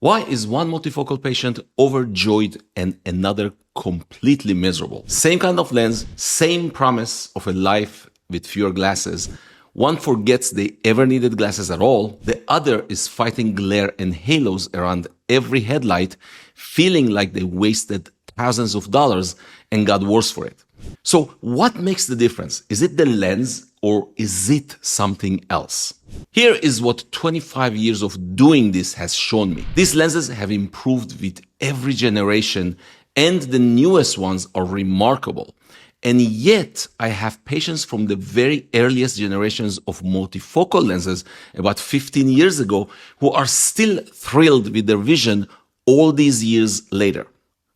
Why is one multifocal patient overjoyed and another completely miserable? Same kind of lens, same promise of a life with fewer glasses. One forgets they ever needed glasses at all. The other is fighting glare and halos around every headlight, feeling like they wasted thousands of dollars and got worse for it. So what makes the difference? Is it the lens or is it something else? Here is what 25 years of doing this has shown me. These lenses have improved with every generation and the newest ones are remarkable. And yet I have patients from the very earliest generations of multifocal lenses about 15 years ago who are still thrilled with their vision all these years later.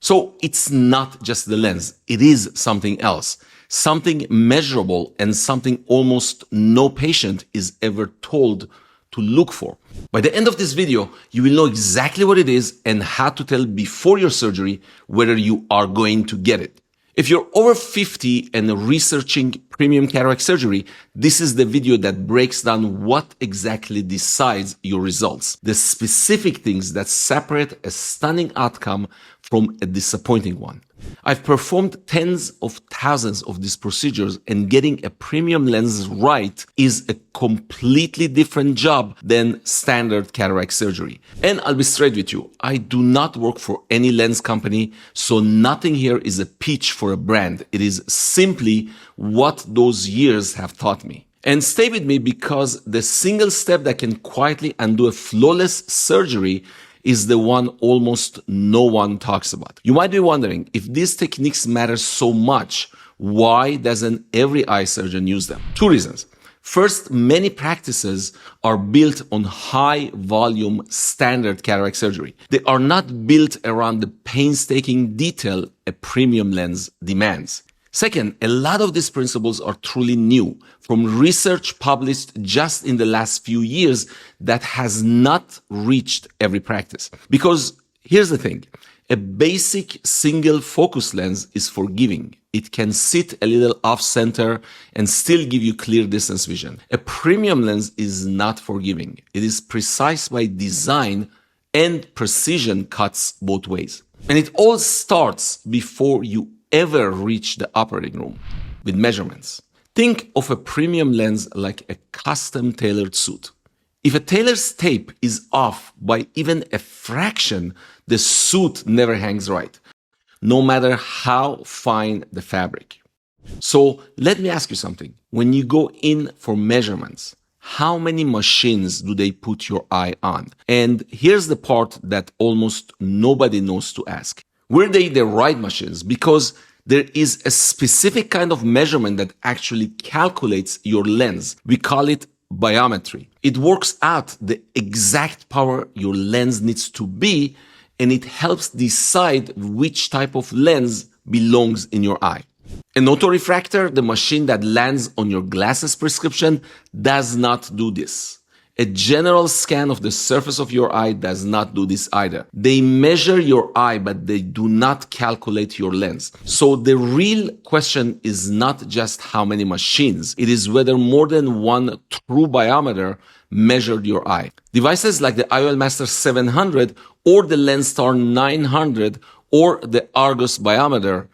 So it's not just the lens, it is something else, something measurable and something almost no patient is ever told to look for. By the end of this video, you will know exactly what it is and how to tell before your surgery whether you are going to get it. If you're over 50 and researching premium cataract surgery, this is the video that breaks down what exactly decides your results, the specific things that separate a stunning outcome from a disappointing one. I've performed tens of thousands of these procedures and getting a premium lens right is a completely different job than standard cataract surgery. And I'll be straight with you, I do not work for any lens company, so nothing here is a pitch for a brand. It is simply what those years have taught me. And stay with me because the single step that can quietly undo a flawless surgery is the one almost no one talks about. You might be wondering, if these techniques matter so much, why doesn't every eye surgeon use them? Two reasons. First, many practices are built on high volume standard cataract surgery. They are not built around the painstaking detail a premium lens demands. Second, a lot of these principles are truly new from research published just in the last few years that has not reached every practice. Because here's the thing, a basic single focus lens is forgiving. It can sit a little off center and still give you clear distance vision. A premium lens is not forgiving. It is precise by design and precision cuts both ways. And it all starts before you ever reach the operating room with measurements. Think of a premium lens like a custom tailored suit. If a tailor's tape is off by even a fraction, the suit never hangs right, no matter how fine the fabric. So let me ask you something. When you go in for measurements, how many machines do they put your eye on? And here's the part that almost nobody knows to ask. Were they the right machines? Because there is a specific kind of measurement that actually calculates your lens. We call it biometry. It works out the exact power your lens needs to be, and it helps decide which type of lens belongs in your eye. An autorefractor, the machine that lands on your glasses prescription, does not do this. A general scan of the surface of your eye does not do this either. They measure your eye, but they do not calculate your lens. So the real question is not just how many machines. It is whether more than one true biometer measured your eye. Devices like the IOL Master 700 or the Lenstar 900 or the Argus biometer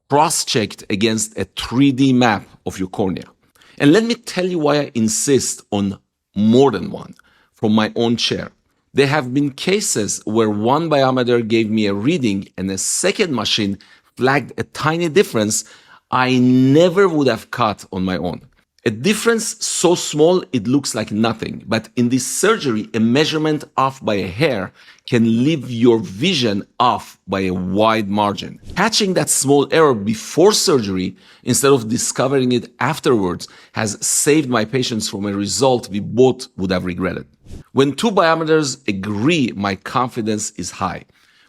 cross-checked against a 3D map of your cornea. And let me tell you why I insist on more than one from my own chair. There have been cases where one biometer gave me a reading and a second machine flagged a tiny difference I never would have caught on my own. A difference so small it looks like nothing, but in this surgery, a measurement off by a hair can leave your vision off by a wide margin. Catching that small error before surgery instead of discovering it afterwards has saved my patients from a result we both would have regretted. When two biometers agree, my confidence is high.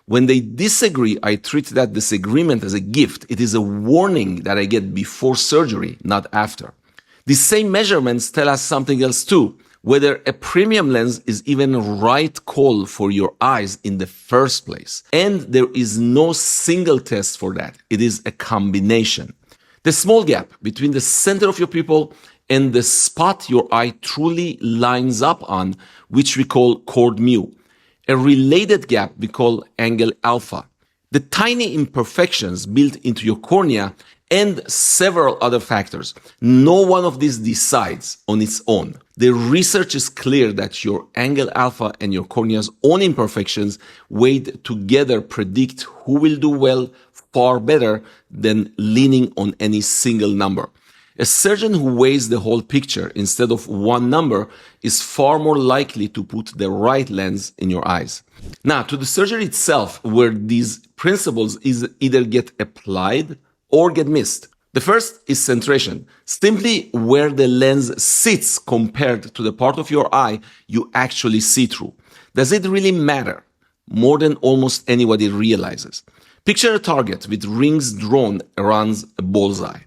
When they disagree, I treat that disagreement as a gift. It is a warning that I get before surgery, not after. These same measurements tell us something else too, whether a premium lens is even a right call for your eyes in the first place. And there is no single test for that. It is a combination. The small gap between the center of your pupil and the spot your eye truly lines up on, which we call chord mu. a related gap we call angle alpha, the tiny imperfections built into your cornea, and several other factors. No one of these decides on its own. The research is clear that your angle alpha and your cornea's own imperfections weighed together predict who will do well far better than leaning on any single number. A surgeon who weighs the whole picture instead of one number is far more likely to put the right lens in your eyes. Now, to the surgery itself, where these principles is either get applied or get missed. The first is centration, simply where the lens sits compared to the part of your eye you actually see through. Does it really matter? More than almost anybody realizes. Picture a target with rings drawn around a bullseye.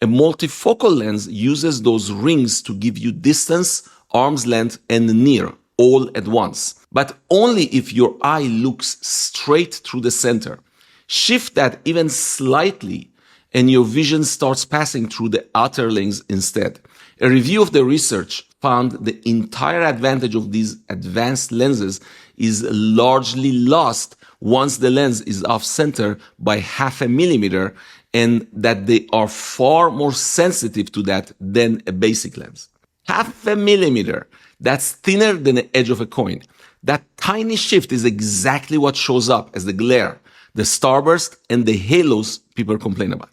A multifocal lens uses those rings to give you distance, arm's length, and near all at once, but only if your eye looks straight through the center. Shift that even slightly, and your vision starts passing through the outer lens instead. A review of the research found the entire advantage of these advanced lenses is largely lost once the lens is off center by 0.5 millimeter, and that they are far more sensitive to that than a basic lens. 0.5 millimeter, that's thinner than the edge of a coin. That tiny shift is exactly what shows up as the glare, the starburst, and the halos people complain about.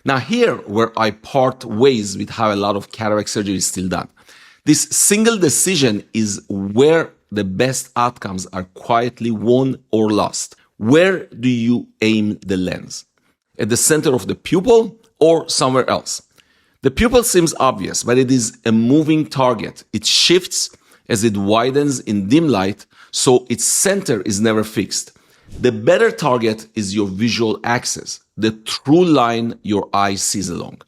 Now here where I part ways with how a lot of cataract surgery is still done. This single decision is where the best outcomes are quietly won or lost. Where do you aim the lens? At the center of the pupil or somewhere else? The pupil seems obvious, but it is a moving target. It shifts as it widens in dim light, so its center is never fixed. The better target is your visual axis, the true line your eye sees along.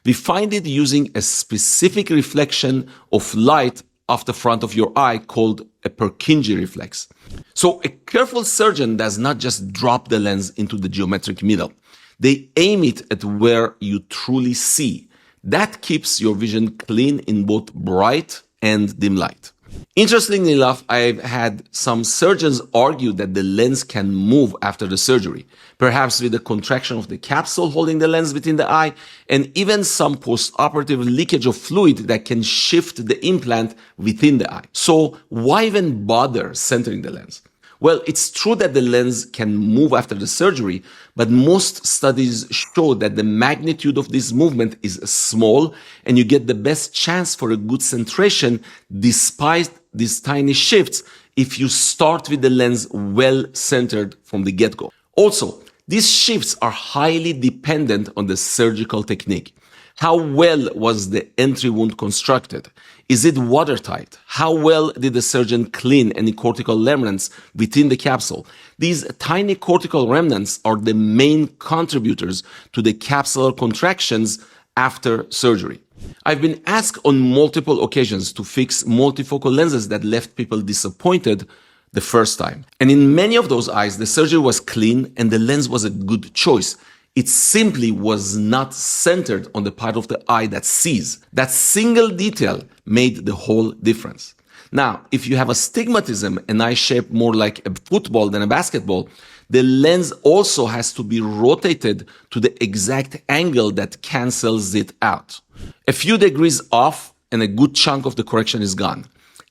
We find it using a specific reflection of light off the front of your eye called a Purkinje reflex. So a careful surgeon does not just drop the lens into the geometric middle. They aim it at where you truly see. That keeps your vision clean in both bright and dim light. Interestingly enough, I've had some surgeons argue that the lens can move after the surgery, perhaps with the contraction of the capsule holding the lens within the eye, and even some post-operative leakage of fluid that can shift the implant within the eye. So why even bother centering the lens? Well, it's true that the lens can move after the surgery, but most studies show that the magnitude of this movement is small and you get the best chance for a good centration despite these tiny shifts if you start with the lens well centered from the get-go. Also, these shifts are highly dependent on the surgical technique. How well was the entry wound constructed? Is it watertight? How well did the surgeon clean any cortical remnants within the capsule? These tiny cortical remnants are the main contributors to the capsular contractions after surgery. I've been asked on multiple occasions to fix multifocal lenses that left people disappointed the first time. And in many of those eyes, the surgery was clean and the lens was a good choice. It simply was not centered on the part of the eye that sees. That single detail made the whole difference. Now, if you have astigmatism, an eye shaped more like a football than a basketball, the lens also has to be rotated to the exact angle that cancels it out. A few degrees off and a good chunk of the correction is gone.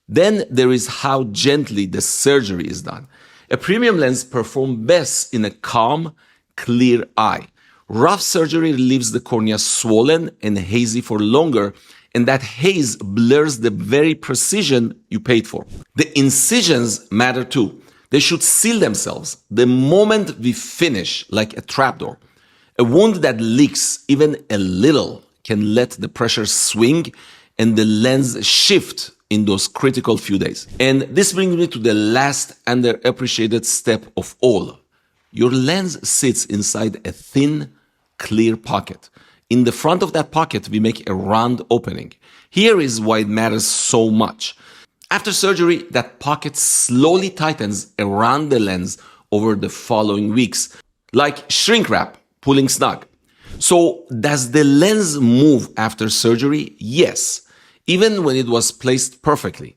Then there is how gently the surgery is done. A premium lens performs best in a calm, clear eye. Rough surgery leaves the cornea swollen and hazy for longer, and that haze blurs the very precision you paid for. The incisions matter too. They should seal themselves the moment we finish, like a trapdoor. A wound that leaks even a little can let the pressure swing and the lens shift in those critical few days. And this brings me to the last underappreciated step of all. Your lens sits inside a thin, clear pocket. In the front of that pocket, we make a round opening. Here is why it matters so much. After surgery, that pocket slowly tightens around the lens over the following weeks, like shrink wrap, pulling snug. So, does the lens move after surgery? Yes, even when it was placed perfectly.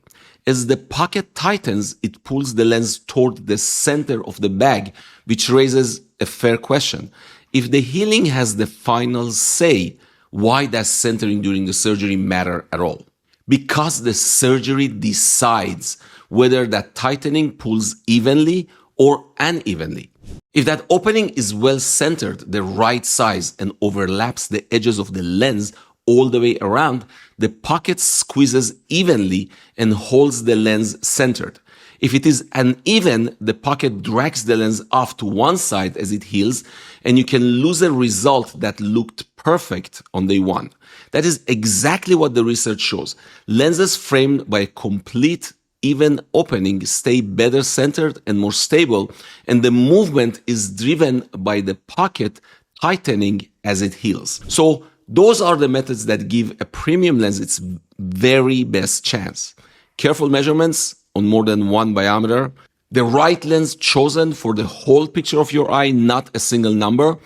As the pocket tightens, it pulls the lens toward the center of the bag, which raises a fair question. If the healing has the final say, why does centering during the surgery matter at all? Because the surgery decides whether that tightening pulls evenly or unevenly. If that opening is well centered, the right size, and overlaps the edges of the lens all the way around, the pocket squeezes evenly and holds the lens centered. If it is uneven, the pocket drags the lens off to one side as it heals, and you can lose a result that looked perfect on day one. That is exactly what the research shows. Lenses framed by a complete even opening stay better centered and more stable, and the movement is driven by the pocket tightening as it heals. So those are the methods that give a premium lens its very best chance. Careful measurements on more than one biometer, the right lens chosen for the whole picture of your eye, not a single number,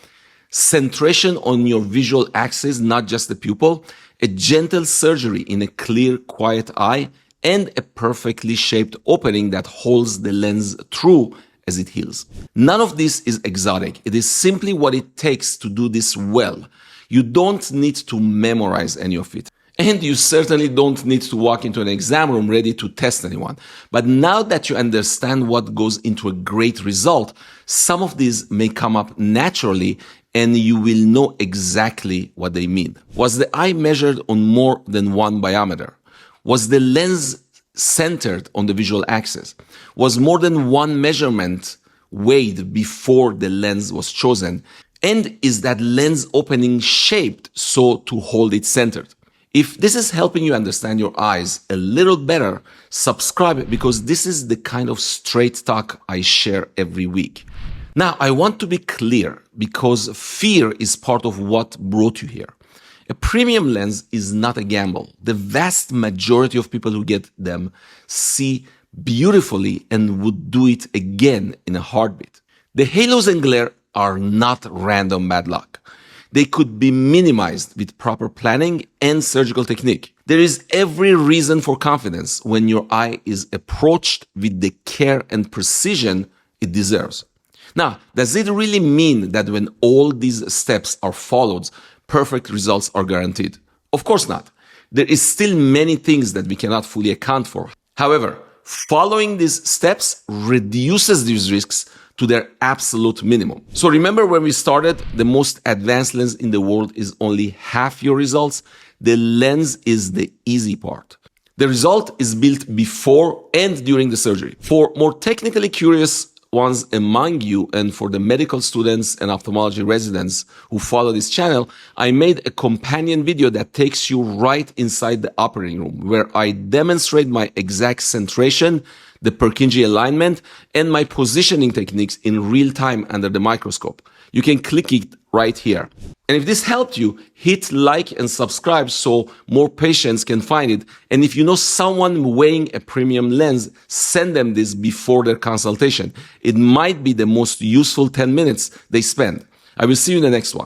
centration on your visual axis, not just the pupil, a gentle surgery in a clear, quiet eye, and a perfectly shaped opening that holds the lens true as it heals. None of this is exotic. It is simply what it takes to do this well. You don't need to memorize any of it. And you certainly don't need to walk into an exam room ready to test anyone. But now that you understand what goes into a great result, some of these may come up naturally and you will know exactly what they mean. Was the eye measured on more than one biometer? Was the lens centered on the visual axis? Was more than one measurement weighed before the lens was chosen? And is that lens opening shaped so to hold it centered? If this is helping you understand your eyes a little better, subscribe, because this is the kind of straight talk I share every week. Now, I want to be clear because fear is part of what brought you here. A premium lens is not a gamble. The vast majority of people who get them see beautifully and would do it again in a heartbeat. The halos and glare are not random bad luck. They could be minimized with proper planning and surgical technique. There is every reason for confidence when your eye is approached with the care and precision it deserves. Now, does it really mean that when all these steps are followed, perfect results are guaranteed? Of course not. There is still many things that we cannot fully account for. However, following these steps reduces these risks to their absolute minimum. So remember when we started, the most advanced lens in the world is only half your results. The lens is the easy part. The result is built before and during the surgery. For more technically curious ones among you, and for the medical students and ophthalmology residents who follow this channel, I made a companion video that takes you right inside the operating room, where I demonstrate my exact centration, the Purkinje alignment, and my positioning techniques in real time under the microscope. You can click it right here. And if this helped you, hit like and subscribe so more patients can find it. And if you know someone weighing a premium lens, send them this before their consultation. It might be the most useful 10 minutes they spend. I will see you in the next one.